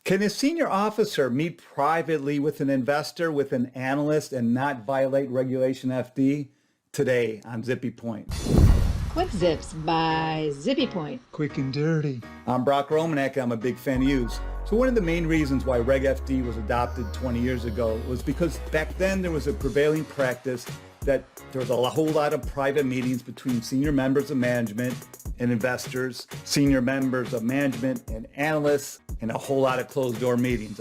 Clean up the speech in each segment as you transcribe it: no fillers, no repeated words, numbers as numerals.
Can a senior officer meet privately with an investor, with an analyst, and not violate Regulation FD? Today on Zippy Point. Quick Zips by Zippy Point. Quick and dirty. I'm Brock Romanek. I'm a big fan of yous. So one of the main reasons why Reg FD was adopted 20 years ago was because back then there was a prevailing practice that there was a whole lot of private meetings between senior members of management and investors, senior members of management and analysts, and a whole lot of closed-door meetings,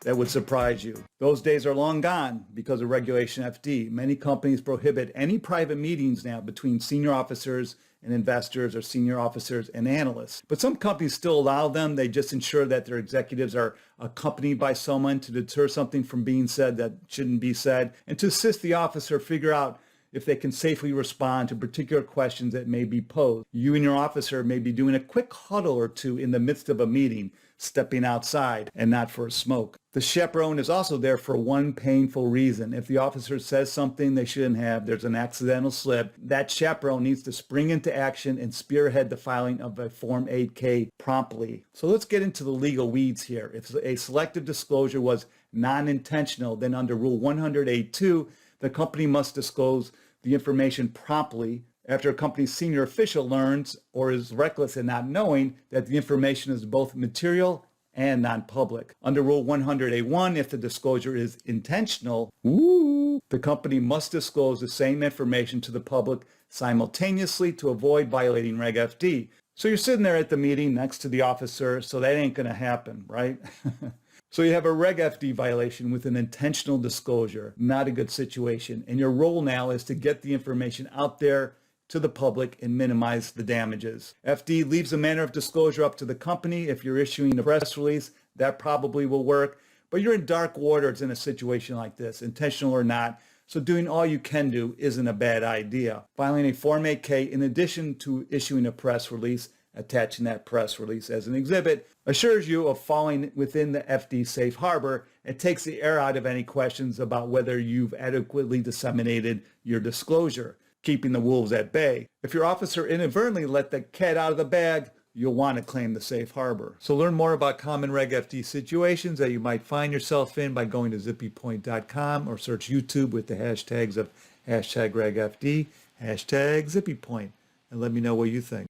that would surprise you. Those days are long gone because of Regulation FD. Many companies prohibit any private meetings now between senior officers and investors or senior officers and analysts. But some companies still allow them. They just ensure that their executives are accompanied by someone to deter something from being said that shouldn't be said, and to assist the officer figure out if they can safely respond to particular questions that may be posed. You and your officer may be doing a quick huddle or two in the midst of a meeting, stepping outside and not for a smoke. The chaperone is also there for one painful reason. If the officer says something they shouldn't have, there's an accidental slip, that chaperone needs to spring into action and spearhead the filing of a Form 8K promptly. So let's get into the legal weeds here. If a selective disclosure was non-intentional, then under Rule 108.2, the company must disclose the information promptly after a company's senior official learns or is reckless in not knowing that the information is both material and non-public. Under Rule 108.1, if the disclosure is intentional, the company must disclose the same information to the public simultaneously to avoid violating Reg FD. So you're sitting there at the meeting next to the officer, so that ain't going to happen, right? So you have a Reg FD violation with an intentional disclosure, not a good situation. And your role now is to get the information out there to the public and minimize the damages. FD leaves the manner of disclosure up to the company. If you're issuing a press release, that probably will work. But you're in dark waters in a situation like this, intentional or not. So doing all you can do isn't a bad idea. Filing a Form 8K in addition to issuing a press release, attaching that press release as an exhibit, assures you of falling within the FD safe harbor and takes the air out of any questions about whether you've adequately disseminated your disclosure, keeping the wolves at bay. If your officer inadvertently let the cat out of the bag, you'll want to claim the safe harbor. So learn more about common Reg FD situations that you might find yourself in by going to zippypoint.com or search YouTube with the hashtags of #RegFD, #ZippyPoint, and let me know what you think.